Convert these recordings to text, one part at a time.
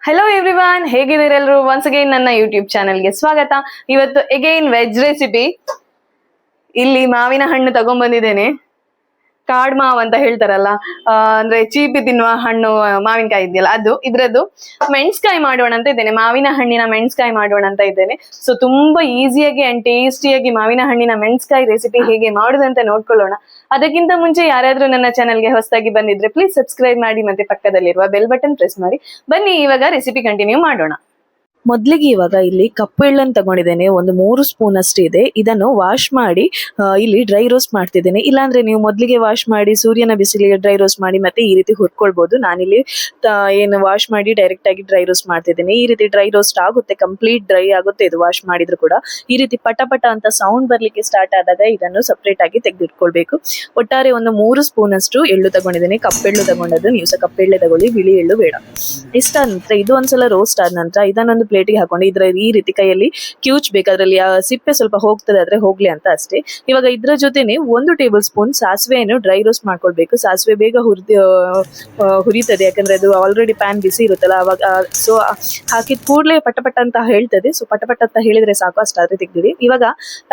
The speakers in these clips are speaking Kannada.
ಹಲೋ ಎವ್ರಿವಾನ್, ಹೇಗಿದ್ದೀರೆಲ್ಲರೂ? ಒನ್ಸ್ ಅಗೈನ್ ನನ್ನ ಯೂಟ್ಯೂಬ್ ಚಾನೆಲ್ಗೆ ಸ್ವಾಗತ. ಇವತ್ತು ಅಗೈನ್ ವೆಜ್ ರೆಸಿಪಿ. ಇಲ್ಲಿ ಮಾವಿನ ಹಣ್ಣು ತಗೊಂಡ್ಬಂದಿದ್ದೇನೆ. ಕಾಡ್ ಮಾವ್ ಅಂತ ಹೇಳ್ತಾರಲ್ಲ, ಅಂದ್ರೆ ಚೀಪಿ ತಿನ್ನುವ ಹಣ್ಣು ಮಾವಿನಕಾಯಿ ಇದೆಯಲ್ಲ, ಇದ್ರದ್ದು ಮೆಣಸ್ಕಾಯಿ ಮಾಡೋಣ ಅಂತ ಇದ್ದೇನೆ. ಮಾವಿನ ಹಣ್ಣಿನ ಮೆಣಸ್ಕಾಯಿ ಮಾಡೋಣ ಅಂತ ಇದ್ದೇನೆ. ಸೊ ತುಂಬಾ ಈಸಿಯಾಗಿ ಅಂಡ್ ಟೇಸ್ಟಿಯಾಗಿ ಮಾವಿನ ಹಣ್ಣಿನ ಮೆಣಸ್ಕಾಯಿ ರೆಸಿಪಿ ಹೇಗೆ ಮಾಡುದಂತ ನೋಡ್ಕೊಳ್ಳೋಣ. ಅದಕ್ಕಿಂತ ಮುಂಚೆ ಯಾರಾದ್ರೂ ನನ್ನ ಚಾನೆಲ್ಗೆ ಹೊಸದಾಗಿ ಬಂದಿದ್ರೆ ಪ್ಲೀಸ್ ಸಬ್ಸ್ಕ್ರೈಬ್ ಮಾಡಿ, ಮತ್ತೆ ಪಕ್ಕದಲ್ಲಿರುವ ಬೆಲ್ ಬಟನ್ ಪ್ರೆಸ್ ಮಾಡಿ. ಬನ್ನಿ ಇವಾಗ ರೆಸಿಪಿ ಕಂಟಿನ್ಯೂ ಮಾಡೋಣ. ಮೊದಲಿಗೆ ಇವಾಗ ಇಲ್ಲಿ ಕಪ್ಪು ಎಳ್ಳನ್ನು ತಗೊಂಡಿದ್ದೇನೆ. ಒಂದು 3 ಸ್ಪೂನ್ ಅಷ್ಟು ಇದೆ. ಇದನ್ನು ವಾಶ್ ಮಾಡಿ ಇಲ್ಲಿ ಡ್ರೈ ರೋಸ್ಟ್ ಮಾಡ್ತಿದ್ದೇನೆ. ಇಲ್ಲಾಂದ್ರೆ ನೀವು ಮೊದಲಿಗೆ ವಾಶ್ ಮಾಡಿ ಸೂರ್ಯನ ಬಿಸಿಲಿಗೆ ಡ್ರೈ ರೋಸ್ಟ್ ಮಾಡಿ ಮತ್ತೆ ಈ ರೀತಿ ಹುರ್ಕೊಳ್ಬಹುದು. ನಾನಿಲ್ಲಿ ಏನು ವಾಶ್ ಮಾಡಿ ಡೈರೆಕ್ಟ್ ಆಗಿ ಡ್ರೈ ರೋಸ್ಟ್ ಮಾಡ್ತಿದ್ದೇನೆ. ಈ ರೀತಿ ಡ್ರೈ ರೋಸ್ಟ್ ಆಗುತ್ತೆ, ಕಂಪ್ಲೀಟ್ ಡ್ರೈ ಆಗುತ್ತೆ ಇದು ವಾಶ್ ಮಾಡಿದ್ರು ಕೂಡ. ಈ ರೀತಿ ಪಟ ಪಟ ಅಂತ ಸೌಂಡ್ ಬರ್ಲಿಕ್ಕೆ ಸ್ಟಾರ್ಟ್ ಆದಾಗ ಇದನ್ನು ಸಪರೇಟ್ ಆಗಿ ತೆಗೆದಿಟ್ಕೊಳ್ಬೇಕು. ಒಟ್ಟಾರೆ ಒಂದು 3 ಸ್ಪೂನ್ ಅಷ್ಟು ಎಳ್ಳು ತಗೊಂಡಿದ್ದೇನೆ. ಕಪ್ಪೆಳ್ಳು ತಗೊಂಡದ್ದು, ನೀವು ಸಹ ಕಪ್ಪೆಳ್ಳೆ ತಗೊಳ್ಳಿ, ಬಿಳಿ ಎಳ್ಳು ಬೇಡ. ಇಷ್ಟಾದ ನಂತರ ಇದು ಒಂದ್ಸಲ ರೋಸ್ಟ್ ಆದ ನಂತರ ಇದನ್ನೊಂದು ಪ್ಲೇಟಿಗೆ ಹಾಕೊಂಡು ಈ ರೀತಿ ಕೈಯಲ್ಲಿ ಕಿವುಚ್ಬೇಕು. ಅದರಲ್ಲಿ ಸಿಪ್ಪೆ ಸ್ವಲ್ಪ ಹೋಗ್ತದೆ, ಆದ್ರೆ ಹೋಗ್ಲಿ ಅಂತ ಅಷ್ಟೇ. ಇವಾಗ ಇದ್ರ ಜೊತೆನೆ 1 ಟೇಬಲ್ ಸ್ಪೂನ್ ಸಾಸಿವೆಯನ್ನು ಡ್ರೈ ರೋಸ್ಟ್ ಮಾಡ್ಕೊಳ್ಬೇಕು. ಸಾಸಿವೆ ಬೇಗ ಹುರಿತದೆ, ಯಾಕಂದ್ರೆ ಅದು ಆಲ್ರೆಡಿ ಪ್ಯಾನ್ ಬಿಸಿ ಇರುತ್ತಲ್ಲ ಅವಾಗ. ಸೊ ಹಾಕಿದ ಕೂಡಲೇ ಪಟಪಟ ಅಂತ ಹೇಳ್ತದೆ. ಸೊ ಪಟಪಟ ಅಂತ ಹೇಳಿದ್ರೆ ಸಾಕು, ಅಷ್ಟಾದ್ರೆ ತೆಗ್ದಿಡಿ. ಇವಾಗ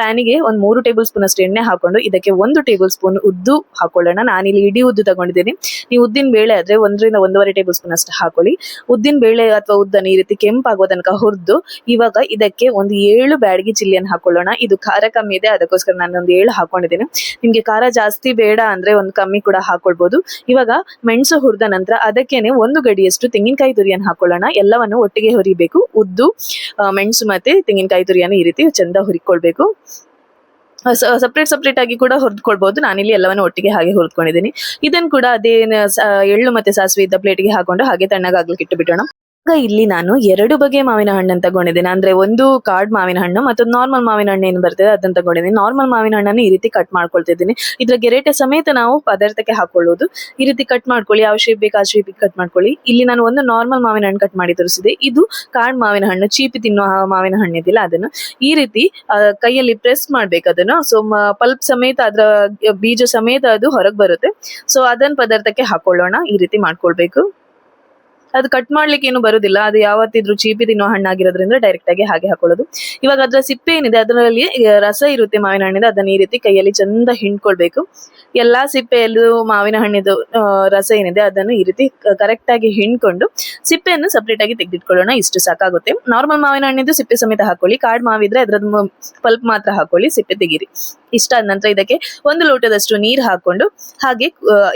ಪ್ಯಾನಿಗೆ ಒಂದು 3 ಟೇಬಲ್ ಸ್ಪೂನ್ ಅಷ್ಟು ಎಣ್ಣೆ ಹಾಕೊಂಡು ಇದಕ್ಕೆ 1 ಟೇಬಲ್ ಸ್ಪೂನ್ ಉದ್ದು ಹಾಕೊಳ್ಳೋಣ. ನಾನಿಲ್ಲಿ ಇಡೀ ಉದ್ದು ತಗೊಂಡಿದ್ದೀನಿ. ನೀವು ಉದ್ದಿನ ಬೇಳೆ ಆದ್ರೆ 1 ರಿಂದ 1.5 ಟೇಬಲ್ ಸ್ಪೂನ್ ಅಷ್ಟು ಹಾಕೊಳ್ಳಿ. ಉದ್ದಿನ ಬೇಳೆ ಅಥವಾ ಉದ್ದನ್ನು ಈ ರೀತಿ ಕೆಂಪಾಗುವ ತನಕ ಹುರಿದು ಇವಾಗ ಇದಕ್ಕೆ ಒಂದು 7 ಬ್ಯಾಡಗಿ ಚಿಲ್ಲಿಯನ್ನು ಹಾಕೊಳ್ಳೋಣ. ಇದು ಖಾರ ಕಮ್ಮಿ ಇದೆ, ಅದಕ್ಕೋಸ್ಕರ ನಾನು ಒಂದು 7 ಹಾಕೊಂಡಿದ್ದೇನೆ. ನಿಮ್ಗೆ ಖಾರ ಜಾಸ್ತಿ ಬೇಡ ಅಂದ್ರೆ ಒಂದು ಕಮ್ಮಿ ಕೂಡ ಹಾಕೊಳ್ಬಹುದು. ಇವಾಗ ಮೆಣಸು ಹುರಿದ ನಂತರ ಅದಕ್ಕೇನೆ 1 ಗಡಿಯಷ್ಟು ತೆಂಗಿನಕಾಯಿ ತುರಿಯನ್ನು ಹಾಕೊಳ್ಳೋಣ. ಎಲ್ಲವನ್ನು ಒಟ್ಟಿಗೆ ಹುರಿಬೇಕು. ಉದ್ದು, ಮೆಣಸು ಮತ್ತೆ ತೆಂಗಿನಕಾಯಿ ತುರಿಯನ್ನು ಈ ರೀತಿ ಚಂದ ಹುರಿಕೊಳ್ಬೇಕು. ಸಪ್ರೇಟ್ ಆಗಿ ಕೂಡ ಹುರಿದ್ಕೊಳ್ಬಹುದು. ನಾನಿಲ್ಲಿ ಎಲ್ಲವನ್ನು ಒಟ್ಟಿಗೆ ಹಾಗೆ ಹುರಿದ್ಕೊಂಡಿದ್ದೀನಿ. ಇದನ್ನು ಕೂಡ ಅದೇ ಎಳ್ಳು ಮತ್ತೆ ಸಾಸಿವೆ ಇದ್ದ ಪ್ಲೇಟ್ಗೆ ಹಾಕೊಂಡು ಹಾಗೆ ತಣ್ಣಗಾಗ್ಲಿಕ್ಕೆ ಇಟ್ಟು ಬಿಡೋಣ. ಇಲ್ಲಿ ನಾನು 2 ಬಗೆಯ ಮಾವಿನ ಹಣ್ಣನ್ನು ತಗೊಂಡಿದ್ದೇನೆ. ಅಂದ್ರೆ ಒಂದು ಕಾಡ್ ಮಾವಿನ ಹಣ್ಣು ಮತ್ತು ನಾರ್ಮಲ್ ಮಾವಿನ ಹಣ್ಣು ಏನು ಬರ್ತದೆ ಅದನ್ನು ತಗೊಂಡಿದ್ದೀನಿ. ನಾರ್ಮಲ್ ಮಾವಿನ ಹಣ್ಣನ್ನು ಈ ರೀತಿ ಕಟ್ ಮಾಡ್ಕೊಳ್ತಿದ್ದೀನಿ. ಇದ್ರ ಗೆರೆಟೆ ಸಮೇತ ನಾವು ಪದಾರ್ಥಕ್ಕೆ ಹಾಕೊಳ್ಳೋದು. ಈ ರೀತಿ ಕಟ್ ಮಾಡ್ಕೊಳ್ಳಿ, ಯಾವ ಶೇಪ್ ಬೇಕು ಆ ಶೇಪ್ ಕಟ್ ಮಾಡ್ಕೊಳ್ಳಿ. ಇಲ್ಲಿ ನಾನು ಒಂದು ನಾರ್ಮಲ್ ಮಾವಿನ ಹಣ್ಣು ಕಟ್ ಮಾಡಿ ತೋರಿಸಿದೆ. ಇದು ಕಾಡ್ ಮಾವಿನ ಹಣ್ಣು, ಚೀಪಿ ತಿನ್ನುವ ಮಾವಿನ ಹಣ್ಣು ಇದಿಲ್ಲ, ಅದನ್ನು ಈ ರೀತಿ ಕೈಯಲ್ಲಿ ಪ್ರೆಸ್ ಮಾಡ್ಬೇಕು ಅದನ್ನು. ಸೊ ಪಲ್ಪ್ ಸಮೇತ, ಅದರ ಬೀಜ ಸಮೇತ ಅದು ಹೊರಗೆ ಬರುತ್ತೆ. ಸೊ ಅದನ್ನ ಪದಾರ್ಥಕ್ಕೆ ಹಾಕೊಳ್ಳೋಣ. ಈ ರೀತಿ ಮಾಡ್ಕೊಳ್ಬೇಕು. ಅದು ಕಟ್ ಮಾಡ್ಲಿಕ್ಕೆ ಏನು ಬರುದಿಲ್ಲ, ಅದು ಯಾವತ್ತಿದ್ರು ಚೀಪಿ ತಿನ್ನೋ ಹಣ್ಣಾಗಿರೋದ್ರಿಂದ ಡೈರೆಕ್ಟ್ ಆಗಿ ಹಾಗೆ ಹಾಕೊಳ್ಳೋದು. ಇವಾಗ ಅದರ ಸಿಪ್ಪೆ ಏನಿದೆ ಅದರಲ್ಲಿ ರಸ ಇರುತ್ತೆ ಮಾವಿನ ಹಣ್ಣಿಂದ, ಅದನ್ನ ಈ ರೀತಿ ಕೈಯಲ್ಲಿ ಚಂದ ಹಿಂಡ್ಕೊಳ್ಬೇಕು. ಎಲ್ಲಾ ಸಿಪ್ಪೆಯಲ್ಲೂ ಮಾವಿನ ಹಣ್ಣಿದು ರಸ ಏನಿದೆ ಅದನ್ನು ಈ ರೀತಿ ಕರೆಕ್ಟ್ ಆಗಿ ಹಿಂಡ್ಕೊಂಡು ಸಿಪ್ಪೆಯನ್ನು ಸಪರೇಟ್ ಆಗಿ ತೆಗೆದಿಟ್ಕೊಳ್ಳೋಣ. ಇಷ್ಟು ಸಾಕಾಗುತ್ತೆ. ನಾರ್ಮಲ್ ಮಾವಿನ ಹಣ್ಣಿದ್ದು ಸಿಪ್ಪೆ ಸಮೇತ ಹಾಕೊಳ್ಳಿ. ಕಾಡ್ ಮಾವಿದ್ರೆ ಅದ್ರದ್ದು ಪಲ್ಪ್ ಮಾತ್ರ ಹಾಕೊಳ್ಳಿ, ಸಿಪ್ಪೆ ತೆಗೀರಿ. ಇಷ್ಟ ಆದ ನಂತರ ಇದಕ್ಕೆ 1 ಲೋಟದಷ್ಟು ನೀರು ಹಾಕೊಂಡು ಹಾಗೆ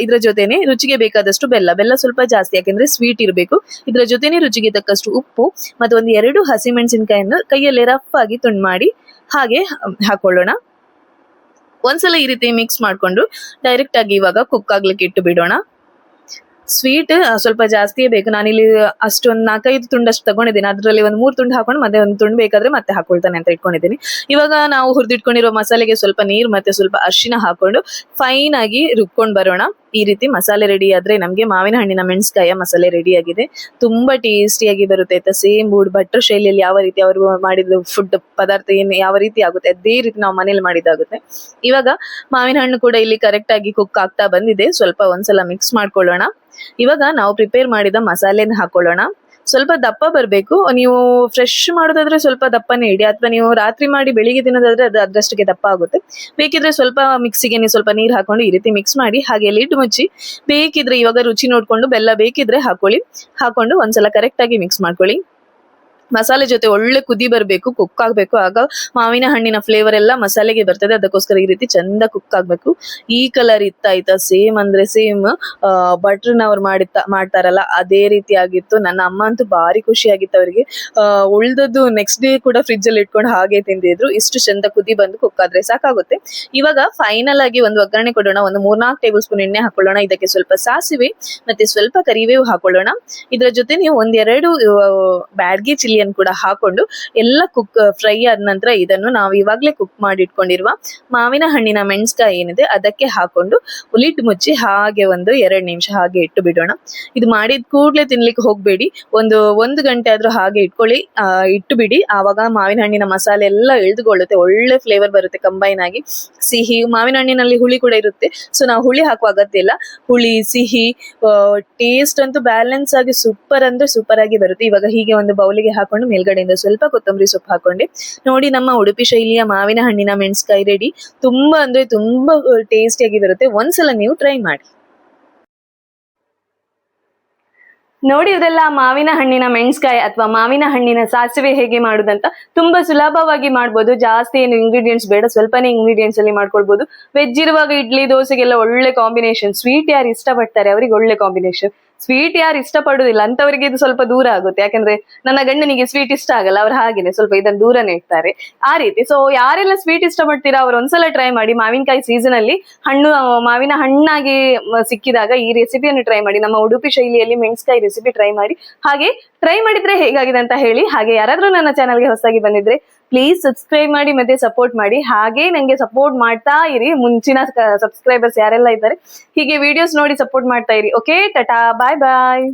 ಇದ್ರ ಜೊತೆನೆ ರುಚಿಗೆ ಬೇಕಾದಷ್ಟು ಬೆಲ್ಲ ಸ್ವಲ್ಪ ಜಾಸ್ತಿ, ಯಾಕೆಂದ್ರೆ ಸ್ವೀಟ್ ಇರಬೇಕು. ಇದ್ರ ಜೊತೆನೆ ರುಚಿಗೆ ತಕ್ಕಷ್ಟು ಉಪ್ಪು ಮತ್ತೆ ಒಂದು 2 ಹಸಿಮೆಣಸಿನಕಾಯಿಯನ್ನು ಕೈಯಲ್ಲಿ ರಫ್ ಆಗಿ ತುಂಡು ಮಾಡಿ ಹಾಗೆ ಹಾಕೊಳ್ಳೋಣ. ಒಂದ್ಸಲ ಈ ರೀತಿ ಮಿಕ್ಸ್ ಮಾಡ್ಕೊಂಡು ಡೈರೆಕ್ಟ್ ಆಗಿ ಇವಾಗ ಕುಕ್ ಆಗ್ಲಿಕ್ಕೆ ಇಟ್ಟು ಬಿಡೋಣ. ಸ್ವೀಟ್ ಸ್ವಲ್ಪ ಜಾಸ್ತಿಯೇ ಬೇಕು. ನಾನಿಲ್ಲಿ ಅಷ್ಟೊಂದು 4-5 ತುಂಡಷ್ಟು ತಗೊಂಡಿದ್ದೀನಿ. ಅದರಲ್ಲಿ ಒಂದು 3 ತುಂಡು ಹಾಕೊಂಡು ಮತ್ತೆ ಒಂದು ತುಂಡು ಬೇಕಾದ್ರೆ ಮತ್ತೆ ಹಾಕೊಳ್ತಾನೆ ಅಂತ ಇಟ್ಕೊಂಡಿದ್ದೀನಿ. ಇವಾಗ ನಾವು ಹುರಿದಿಟ್ಕೊಂಡಿರೋ ಮಸಾಲೆಗೆ ಸ್ವಲ್ಪ ನೀರು ಮತ್ತೆ ಸ್ವಲ್ಪ ಅರಿಶಿನ ಹಾಕೊಂಡು ಫೈನ್ ಆಗಿ ರುಬ್ಕೊಂಡು ಬರೋಣ. ಈ ರೀತಿ ಮಸಾಲೆ ರೆಡಿ ಆದ್ರೆ ನಮ್ಗೆ ಮಾವಿನ ಹಣ್ಣಿನ ಮೆಣಸ್ಕಾಯ ಮಸಾಲೆ ರೆಡಿ ಆಗಿದೆ. ತುಂಬಾ ಟೇಸ್ಟಿಯಾಗಿ ಬರುತ್ತೆ ಆಯ್ತಾ. ಸೇಮ್ ಭಟ್ರ ಶೈಲಿಯಲ್ಲಿ ಯಾವ ರೀತಿ ಅವರು ಮಾಡಿದ ಫುಡ್ ಪದಾರ್ಥ ಏನು ಯಾವ ರೀತಿ ಆಗುತ್ತೆ ಅದೇ ರೀತಿ ನಾವು ಮನೇಲಿ ಮಾಡಿದಾಗುತ್ತೆ. ಇವಾಗ ಮಾವಿನ ಹಣ್ಣು ಕೂಡ ಇಲ್ಲಿ ಕರೆಕ್ಟ್ ಆಗಿ ಕುಕ್ ಆಗ್ತಾ ಬಂದಿದೆ. ಸ್ವಲ್ಪ ಒಂದ್ಸಲ ಮಿಕ್ಸ್ ಮಾಡ್ಕೊಳ್ಳೋಣ. ಇವಾಗ ನಾವು ಪ್ರಿಪೇರ್ ಮಾಡಿದ ಮಸಾಲೆನ ಹಾಕೊಳ್ಳೋಣ. ಸ್ವಲ್ಪ ದಪ್ಪ ಬರಬೇಕು. ನೀವು ಫ್ರೆಶ್ ಮಾಡೋದಾದ್ರೆ ಸ್ವಲ್ಪ ದಪ್ಪನೇ ಇಡಿ, ಅಥವಾ ನೀವು ರಾತ್ರಿ ಮಾಡಿ ಬೆಳಿಗ್ಗೆ ತಿನ್ನೋದಾದ್ರೆ ಅದು ಅದರಷ್ಟಕ್ಕೆ ದಪ್ಪ ಆಗುತ್ತೆ. ಬೇಕಿದ್ರೆ ಸ್ವಲ್ಪ ಮಿಕ್ಸಿಗೆ ನೀವು ಸ್ವಲ್ಪ ನೀರು ಹಾಕೊಂಡು ಈ ರೀತಿ ಮಿಕ್ಸ್ ಮಾಡಿ ಹಾಗೆ ಲಿಡ್ ಮುಚ್ಚಿ, ಬೇಕಿದ್ರೆ ಇವಾಗ ರುಚಿ ನೋಡ್ಕೊಂಡು ಬೆಲ್ಲ ಬೇಕಿದ್ರೆ ಹಾಕೊಂಡು ಒಂದ್ಸಲ ಕರೆಕ್ಟ್ ಆಗಿ ಮಿಕ್ಸ್ ಮಾಡ್ಕೊಳ್ಳಿ. ಮಸಾಲೆ ಜೊತೆ ಒಳ್ಳೆ ಕುದಿ ಬರಬೇಕು, ಕುಕ್ ಆಗ್ಬೇಕು. ಆಗ ಮಾವಿನ ಹಣ್ಣಿನ ಫ್ಲೇವರ್ ಎಲ್ಲ ಮಸಾಲೆಗೆ ಬರ್ತದೆ. ಅದಕ್ಕೋಸ್ಕರ ಈ ರೀತಿ ಚಂದ ಕುಕ್ ಆಗ್ಬೇಕು. ಈ ಕಲರ್ ಇತ್ತಾಯ್ತಾ, ಸೇಮ್ ಅಂದ್ರೆ ಸೇಮ್ ಬಟ್ರನವ್ರು ಮಾಡ್ತಾರಲ್ಲ ಅದೇ ರೀತಿ ಆಗಿತ್ತು. ನನ್ನ ಅಮ್ಮ ಅಂತೂ ಭಾರಿ ಖುಷಿ ಆಗಿತ್ತು ಅವರಿಗೆ. ಉಳ್ದದ್ದು ನೆಕ್ಸ್ಟ್ ಡೇ ಕೂಡ ಫ್ರಿಜ್ ಅಲ್ಲಿ ಇಟ್ಕೊಂಡು ಹಾಗೆ ತಿಂದಿದ್ರು. ಇಷ್ಟು ಚಂದ ಕುದಿ ಬಂದು ಕುಕ್ ಆದ್ರೆ ಸಾಕಾಗುತ್ತೆ. ಇವಾಗ ಫೈನಲ್ ಆಗಿ ಒಂದು ಒಗ್ಗರಣೆ ಕೊಡೋಣ. ಒಂದು 3-4 ಟೇಬಲ್ ಸ್ಪೂನ್ ಎಣ್ಣೆ ಹಾಕೊಳ್ಳೋಣ. ಇದಕ್ಕೆ ಸ್ವಲ್ಪ ಸಾಸಿವೆ ಮತ್ತೆ ಸ್ವಲ್ಪ ಕರಿಬೇವು ಹಾಕೊಳ್ಳೋಣ. ಇದರ ಜೊತೆ ನೀವು 1-2 ಬ್ಯಾಡಗಿ ಚಿಲ್ಲಿ ಅನ್ನು ಕೂಡ ಹಾಕೊಂಡು ಎಲ್ಲ ಫ್ರೈ ಆದ ನಂತರ ಇದನ್ನು ನಾವು ಇವಾಗಲೇ ಕುಕ್ ಮಾಡಿ ಇಟ್ಕೊಂಡಿರುವ ಮಾವಿನ ಹಣ್ಣಿನ ಮೆಣಸ್ಕಾಯಿ ಏನಿದೆ ಅದಕ್ಕೆ ಹಾಕೊಂಡು ಲಿಡ್ ಮುಚ್ಚಿ ಹಾಗೆ ಒಂದು 2 ನಿಮಿಷ ಹಾಗೆ ಇಟ್ಟು ಬಿಡೋಣ. ಇದು ಮಾಡಿದ ಕೂಡಲೇ ತಿನ್ಲಿಕ್ಕೆ ಹೋಗ್ಬೇಡಿ, ಒಂದು ಗಂಟೆ ಆದ್ರೂ ಹಾಗೆ ಇಟ್ಕೊಳ್ಳಿ, ಇಟ್ಟು ಬಿಡಿ. ಆವಾಗ ಮಾವಿನ ಹಣ್ಣಿನ ಮಸಾಲೆ ಎಲ್ಲ ಇಳಿದುಕೊಳ್ಳುತ್ತೆ, ಒಳ್ಳೆ ಫ್ಲೇವರ್ ಬರುತ್ತೆ ಕಂಬೈನ್ ಆಗಿ. ಸಿಹಿ, ಮಾವಿನ ಹಣ್ಣಿನಲ್ಲಿ ಹುಳಿ ಕೂಡ ಇರುತ್ತೆ, ಸೊ ನಾವು ಹುಳಿ ಹಾಕುವ ಅಗತ್ಯ ಇಲ್ಲ. ಹುಳಿ ಸಿಹಿ ಟೇಸ್ಟ್ ಅಂತೂ ಬ್ಯಾಲೆನ್ಸ್ ಆಗಿ ಸೂಪರ್ ಅಂದ್ರೆ ಸೂಪರ್ ಆಗಿ ಬರುತ್ತೆ. ಇವಾಗ ಹೀಗೆ ಒಂದು ಬೌಲಿಗೆ ಹಾಕೊಂಡು ಮೇಲ್ಗಡೆಯಿಂದ ಸ್ವಲ್ಪ ಕೊತ್ತಂಬರಿ ಸೊಪ್ಪು ಹಾಕೊಂಡೆ. ನೋಡಿ, ನಮ್ಮ ಉಡುಪಿ ಶೈಲಿಯ ಮಾವಿನ ಹಣ್ಣಿನ ಮೆಣಸ್ಕಾಯಿ ರೆಡಿ. ತುಂಬಾ ಅಂದ್ರೆ ತುಂಬಾ ಟೇಸ್ಟಿಯಾಗಿ ಬರುತ್ತೆ. ಒಂದ್ಸಲ ನೀವು ಟ್ರೈ ಮಾಡಿ ನೋಡಿ. ಇದೆಲ್ಲ ಮಾವಿನ ಹಣ್ಣಿನ ಮೆಣಸ್ಕಾಯಿ ಅಥವಾ ಮಾವಿನ ಹಣ್ಣಿನ ಸಾಸಿವೆ ಹೇಗೆ ಮಾಡುದಂತ ತುಂಬಾ ಸುಲಭವಾಗಿ ಮಾಡ್ಬೋದು. ಜಾಸ್ತಿ ಏನು ಇಂಗ್ರೀಡಿಯೆಂಟ್ಸ್ ಬೇಡ, ಸ್ವಲ್ಪನೇ ಇಂಗ್ರೀಡಿಯೆಂಟ್ಸ್ ಅಲ್ಲಿ ಮಾಡ್ಕೊಳ್ಬಹುದು. ವೆಜ್ ಇರುವಾಗ ಇಡ್ಲಿ ದೋಸೆಗೆಲ್ಲ ಒಳ್ಳೆ ಕಾಂಬಿನೇಷನ್. ಸ್ವೀಟ್ ಯಾರು ಇಷ್ಟಪಡ್ತಾರೆ ಅವರಿಗೆ ಒಳ್ಳೆ ಕಾಂಬಿನೇಷನ್. ಸ್ವೀಟ್ ಯಾರು ಇಷ್ಟಪಡುದಿಲ್ಲ ಅಂತವರಿಗೆ ಇದು ಸ್ವಲ್ಪ ದೂರ ಆಗುತ್ತೆ. ಯಾಕಂದ್ರೆ ನನ್ನ ಗಂಡನಿಗೆ ಸ್ವೀಟ್ ಇಷ್ಟ ಆಗಲ್ಲ, ಅವ್ರು ಹಾಗೇನೆ ಸ್ವಲ್ಪ ಇದನ್ನ ದೂರನೇ ಇಡ್ತಾರೆ ಆ ರೀತಿ. ಸೊ ಯಾರೆಲ್ಲ ಸ್ವೀಟ್ ಇಷ್ಟಪಡ್ತೀರಾ ಅವ್ರು ಒಂದ್ಸಲ ಟ್ರೈ ಮಾಡಿ. ಮಾವಿನಕಾಯಿ ಸೀಸನ್ ಅಲ್ಲಿ ಮಾವಿನ ಹಣ್ಣಾಗಿ ಸಿಕ್ಕಿದಾಗ ಈ ರೆಸಿಪಿಯನ್ನು ಟ್ರೈ ಮಾಡಿ. ನಮ್ಮ ಉಡುಪಿ ಶೈಲಿಯಲ್ಲಿ ಮೆಣಸ್ಕಾಯಿ ರೆಸಿಪಿ ಟ್ರೈ ಮಾಡಿ. ಹಾಗೆ ಟ್ರೈ ಮಾಡಿದ್ರೆ ಹೇಗಾಗಿದೆ ಅಂತ ಹೇಳಿ. ಹಾಗೆ ಯಾರಾದ್ರೂ ನನ್ನ ಚಾನಲ್ಗೆ ಹೊಸದಾಗಿ ಬಂದಿದ್ರೆ ಪ್ಲೀಸ್ ಸಬ್ಸ್ಕ್ರೈಬ್ ಮಾಡಿ ಮತ್ತೆ ಸಪೋರ್ಟ್ ಮಾಡಿ. ಹಾಗೆ ನಂಗೆ ಸಪೋರ್ಟ್ ಮಾಡ್ತಾ ಇರಿ. ಮುಂಚಿನ ಸಬ್ಸ್ಕ್ರೈಬರ್ಸ್ ಯಾರೆಲ್ಲ ಇದ್ದಾರೆ ಹೀಗೆ ವಿಡಿಯೋಸ್ ನೋಡಿ ಸಪೋರ್ಟ್ ಮಾಡ್ತಾ ಇರಿ. ಓಕೆ, ಟಾಟಾ, ಬಾಯ್ ಬಾಯ್.